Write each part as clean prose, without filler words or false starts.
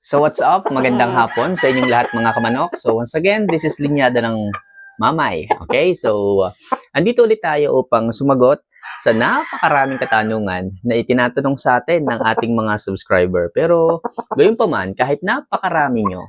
So what's up? Magandang hapon sa inyong lahat mga kamanok. So once again, this is Linyada ng Mamay. Okay? So andito ulit tayo upang sumagot sa napakaraming katanungan na itinatanong sa atin ng ating mga subscriber. Pero gayon pa man, kahit napakarami nyo,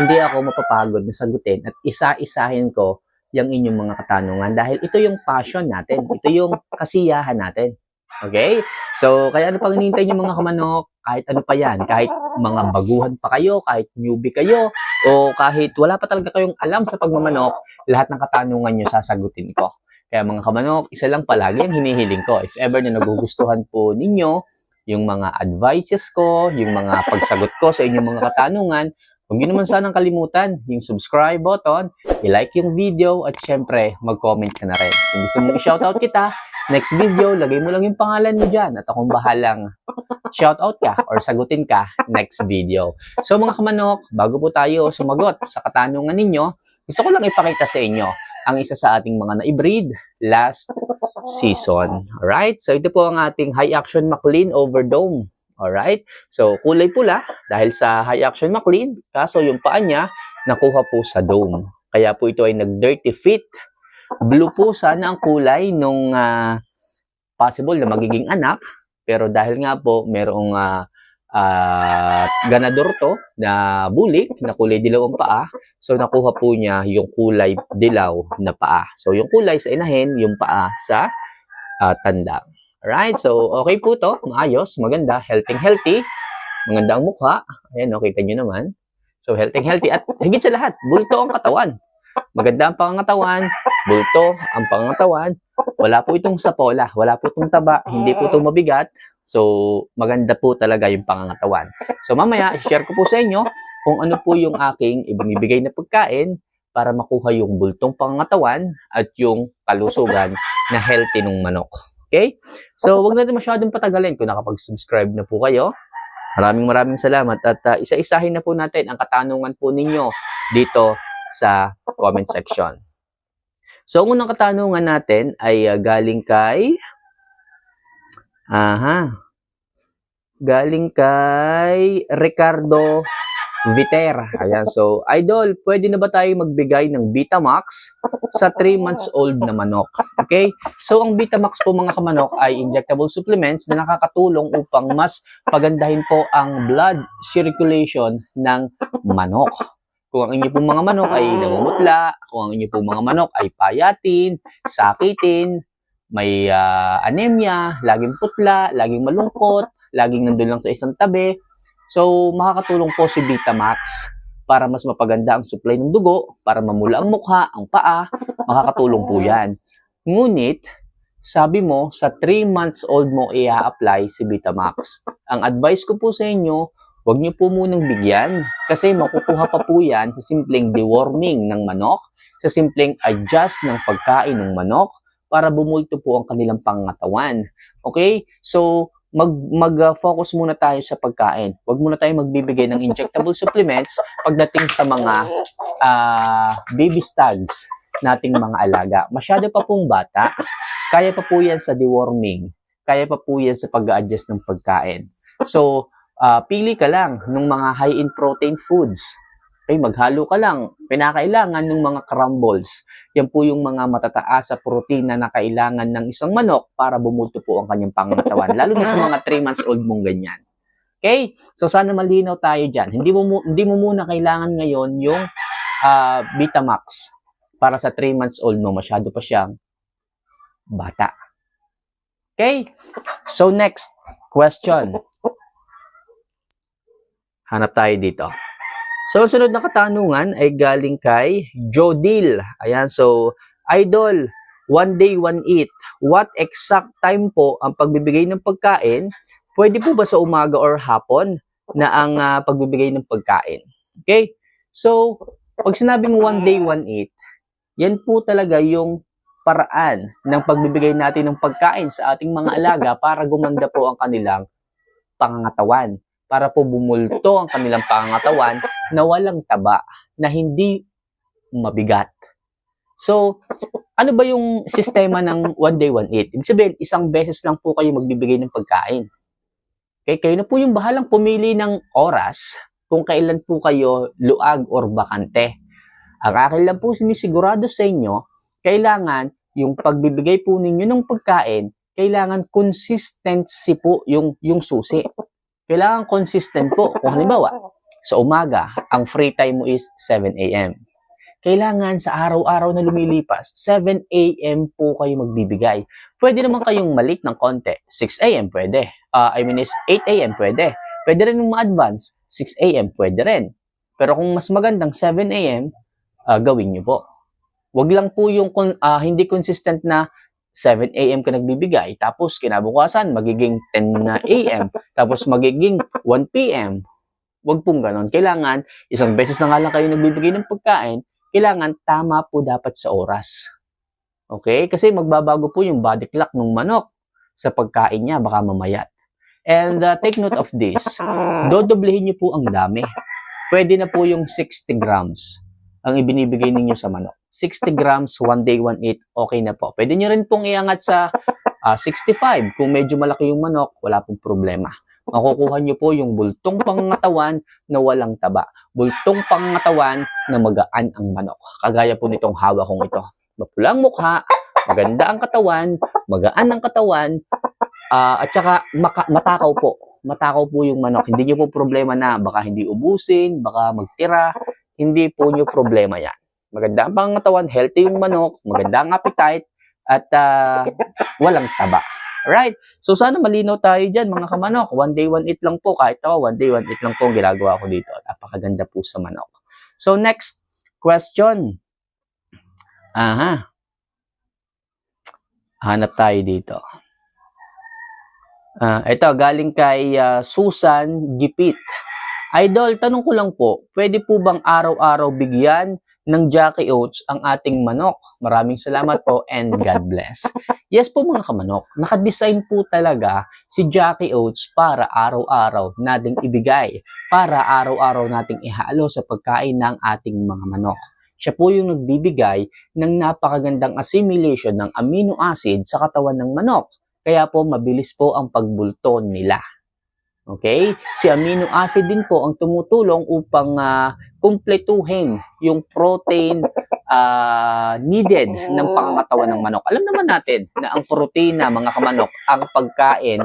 hindi ako mapapagod na sagutin at isa-isahin ko yung inyong mga katanungan dahil ito yung passion natin. Ito yung kasiyahan natin. Okay? So, kaya ano pang hinihintay niyo mga kamanok? Kahit ano pa yan, kahit mga baguhan pa kayo, kahit newbie kayo, o kahit wala pa talaga kayong alam sa pagmamanok, lahat ng katanungan nyo sasagutin ko. Kaya mga kamanok, isa lang palagi ang hinihiling ko. If ever na nagugustuhan po ninyo yung mga advices ko, yung mga pagsagot ko sa inyong mga katanungan, huwag nyo naman sanang kalimutan yung subscribe button, i-like yung video, at syempre, mag-comment ka na rin. Kung gusto mong i-shoutout kita, next video, lagay mo lang yung pangalan mo dyan at akong bahalang shoutout ka or sagutin ka next video. So mga kamanok, bago po tayo sumagot sa katanungan ninyo, gusto ko lang ipakita sa inyo ang isa sa ating mga na-breed last season. Alright? So ito po ang ating High Action McLean Overdome. Alright? So kulay pula dahil sa High Action McLean, kaso yung paa niya nakuha po sa dome. Kaya po ito ay nag-dirty fit. Blue po sana ang kulay nung possible na magiging anak, pero dahil nga po merong ganador to na bulik na kulay dilaw ang paa, so nakuha po niya yung kulay dilaw na paa. So yung kulay sa inahin, yung paa sa tanda. Alright, so okay po to, maayos, maganda, healthy, maganda ang mukha. Ayan, kita nyo naman. So healthy at higit sa lahat, bulto ang katawan. Maganda ang pangangatawan, bulto ang pangangatawan, wala po itong sapola, wala po itong taba, hindi po itong mabigat. So, maganda po talaga yung pangangatawan. So, mamaya, share ko po sa inyo kung ano po yung aking ibinibigay na pagkain para makuha yung bultong pangangatawan at yung kalusugan na healthy ng manok. Okay? So, wag natin masyadong patagalin kung nakapag-subscribe na po kayo. Maraming salamat at isa-isahin na po natin ang katanungan po ninyo dito sa comment section. So, ang unang katanungan natin ay galing kay Ricardo Viter. Ayan, so, Idol, pwede na ba tayo magbigay ng Betamax sa 3 months old na manok? Okay? So, ang Betamax po mga kamanok ay injectable supplements na nakakatulong upang mas pagandahin po ang blood circulation ng manok. Kung ang inyo pong mga manok ay namumutla, kung ang inyo pong mga manok ay payatin, sakitin, may anemia, laging putla, laging malungkot, laging nandun lang sa isang tabi. So, makakatulong po si Betamax para mas mapaganda ang supply ng dugo, para mamula ang mukha, ang paa, makakatulong po yan. Ngunit, sabi mo, sa 3 months old mo i-apply si Betamax. Ang advice ko po sa inyo, huwag niyo po munang bigyan kasi makukuha pa po yan sa simpleng deworming ng manok, sa simpleng adjust ng pagkain ng manok para bumulto po ang kanilang pangangatawan. Okay? So, mag-focus muna tayo sa pagkain. Huwag muna tayo magbibigay ng injectable supplements pagdating sa mga baby stags nating mga alaga. Masyado pa pong bata. Kaya pa po yan sa deworming. Kaya pa po yan sa pag-adjust ng pagkain. So, pili ka lang ng mga high in protein foods. Okay, maghalo ka lang. Pinakailangan ng mga crumbles. Yan po yung mga matataas sa protina na kailangan ng isang manok para bumulto po ang kanyang pangangatawan. Lalo na sa mga 3 months old mong ganyan. Okay? So, sana malinaw tayo dyan. Hindi mo muna kailangan ngayon yung Betamax para sa 3 months old mo. Masyado pa siyang bata. Okay? So, next question. Hanap tayo dito. So, sunod na katanungan ay galing kay Jodil. Ayan, so, Idol, 1 day, 1 eat. What exact time po ang pagbibigay ng pagkain? Pwede po ba sa umaga or hapon na ang pagbibigay ng pagkain? Okay? So, pag sinabing 1 day, 1 eat, yan po talaga yung paraan ng pagbibigay natin ng pagkain sa ating mga alaga para gumanda po ang kanilang pangangatawan. Para po bumulto ang kanilang pangangatawan na walang taba, na hindi mabigat. So, ano ba yung sistema ng 1 day, 1 eat? Ibig sabihin, isang beses lang po kayo magbibigay ng pagkain. Okay, kayo na po yung bahalang pumili ng oras kung kailan po kayo luag or bakante. Ang akin lang po sinisigurado sa inyo, kailangan yung pagbibigay po ninyo ng pagkain, kailangan consistency po yung susi. Kailangan consistent po. Kung halimbawa, sa umaga, ang free time mo is 7 a.m. Kailangan sa araw-araw na lumilipas, 7 a.m. po kayo magbibigay. Pwede naman kayong malit ng konti. 6 a.m. pwede. Is 8 a.m. pwede. Pwede rin yung ma-advance. 6 a.m. pwede rin. Pero kung mas magandang 7 a.m., gawin nyo po. Wag lang po yung hindi consistent na 7 a.m. ka nagbibigay, tapos kinabukasan magiging 10 a.m., tapos magiging 1 p.m. Wag pong ganon. Kailangan, isang beses na nga lang kayo nagbibigay ng pagkain, kailangan tama po dapat sa oras. Okay? Kasi magbabago po yung body clock ng manok sa pagkain niya, baka mamayat. And take note of this. Dodoblehin niyo po ang dami. Pwede na po yung 60 grams ang ibinibigay ninyo sa manok. 60 grams, one day, one eat, okay na po. Pwede nyo rin pong iangat sa 65. Kung medyo malaki yung manok, wala pong problema. Makukuha nyo po yung bultong pangangatawan na walang taba. Bultong pangangatawan na magaan ang manok. Kagaya po nitong hawak kong ito. Mapulang mukha, maganda ang katawan, magaan ang katawan, at saka matakaw po. Matakaw po yung manok. Hindi nyo po problema na baka hindi ubusin, baka magtira. Hindi po nyo problema yan. Maganda ang pangangatawan, healthy yung manok, maganda ang appetite, at walang taba. Right? So sana malinaw tayo dyan mga kamanok. One day, one eat lang po. Kahit ako, one day, one eat lang po ang ginagawa ko dito. Napakaganda po sa manok. So next question. Hanap tayo dito. Ito, galing kay Susan Gipit. Idol, tanong ko lang po, pwede po bang araw-araw bigyan ng Jackie Oats ang ating manok? Maraming salamat po and God bless. Yes po mga kamanok, nakadesign po talaga si Jackie Oats para araw-araw nating ibigay, para araw-araw nating ihalo sa pagkain ng ating mga manok. Siya po yung nagbibigay ng napakagandang assimilation ng amino acid sa katawan ng manok. Kaya po mabilis po ang pagbulto nila. Okay? Si amino acid din po ang tumutulong upang kumpletuhin yung protein needed ng pangangatawan ng manok. Alam naman natin na ang protina, mga kamanok, ang pagkain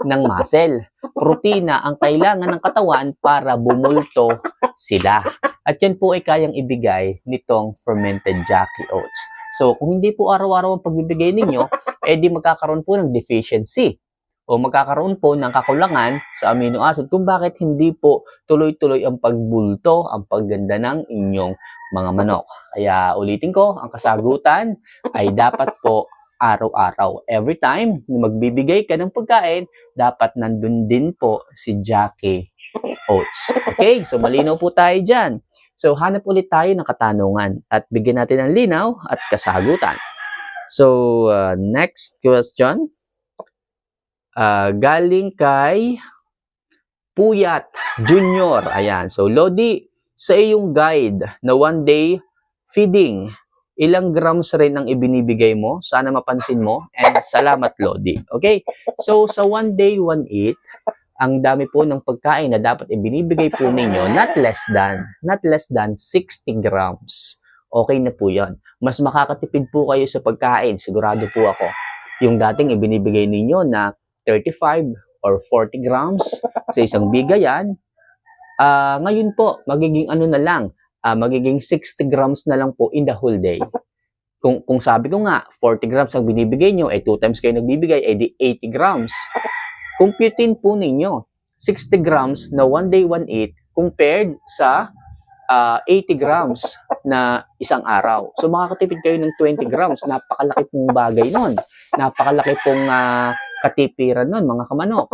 ng muscle. Protina ang kailangan ng katawan para bumulto sila. At yan po ay kayang ibigay nitong fermented Jackie Oats. So, kung hindi po araw-araw ang pagbibigay ninyo, di magkakaroon po ng deficiency o magkakaroon po ng kakulangan sa amino acid kung bakit hindi po tuloy-tuloy ang pagbulto, ang pagganda ng inyong mga manok. Kaya ulitin ko, ang kasagutan ay dapat po araw-araw. Every time na magbibigay ka ng pagkain, dapat nandun din po si Jackie Oats. Okay, so malinaw po tayo dyan. So hanap ulit tayo ng katanungan at bigyan natin ng linaw at kasagutan. So next question. Galing kay Puyat Junior. Ayan. So, Lodi, sa iyong guide na one day feeding, ilang grams rin ang ibinibigay mo? Sana mapansin mo. And salamat, Lodi. Okay? So, sa one day, one eat, ang dami po ng pagkain na dapat ibinibigay po ninyo, not less than 60 grams. Okay na po yan. Mas makakatipid po kayo sa pagkain. Sigurado po ako. Yung dating ibinibigay ninyo na 35 or 40 grams sa isang bigayan, ngayon po, magiging magiging 60 grams na lang po in the whole day. Kung sabi ko nga, 40 grams ang binibigay nyo, 2 times kayo nagbibigay, di 80 grams. Computein po ninyo, 60 grams na one day, one eat, compared sa 80 grams na isang araw. So makakatipid kayo ng 20 grams. Napakalaki pong bagay nun. Napakalaki pong katipiran nun, mga kamanok.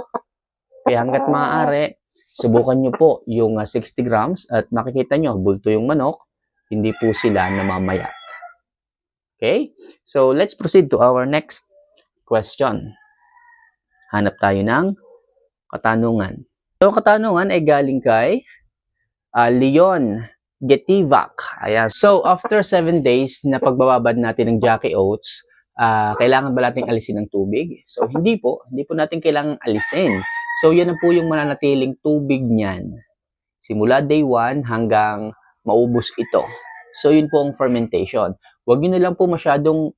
Kaya hanggat maaari, subukan nyo po yung 60 grams at makikita nyo, bulto yung manok, hindi po sila namamayat. Okay? So let's proceed to our next question. Hanap tayo ng katanungan. So katanungan ay galing kay Leon Getivac. Ayan. So, after 7 days na pagbababad natin ng Jackie Oats, kailangan ba natin alisin ng tubig? So, hindi po. Hindi po natin kailangan alisin. So, yan na po yung mananatiling tubig niyan. simula day 1 hanggang maubos ito. So, yun po ang fermentation. Huwag nyo na lang po masyadong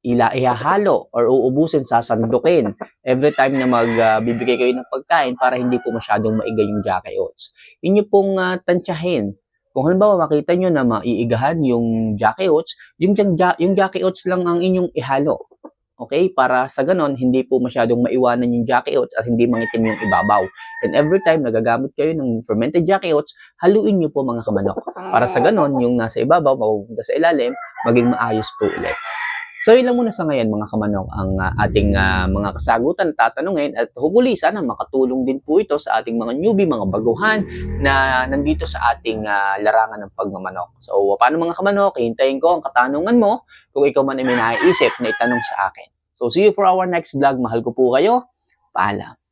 ihahalo or uubusin, sasandukin every time na magbibigay kayo ng pagkain para hindi po masyadong maigay yung Jackie Oats. Inyo pong tansyahin. Kung halimbawa makita nyo na maiigahan yung Jackie Oats, yung Jackie Oats lang ang inyong ihalo. Okay? Para sa ganon, hindi po masyadong maiwanan yung Jackie Oats at hindi mangitim yung ibabaw. And every time nagagamit kayo ng fermented Jackie Oats, haluin nyo po mga kamanok. Para sa ganon, yung nasa ibabaw, mapupunta sa ilalim, maging maayos po ulit. So, yun lang muna sa ngayon mga kamanok ang ating mga kasagutan, tatanungin at hopefully sana makatulong din po ito sa ating mga newbie, mga baguhan na nandito sa ating larangan ng pagmamanok. So, paano mga kamanok? Hintayin ko ang katanungan mo kung ikaw man ay may naiisip na itanong sa akin. So, see you for our next vlog. Mahal ko po kayo. Paalam.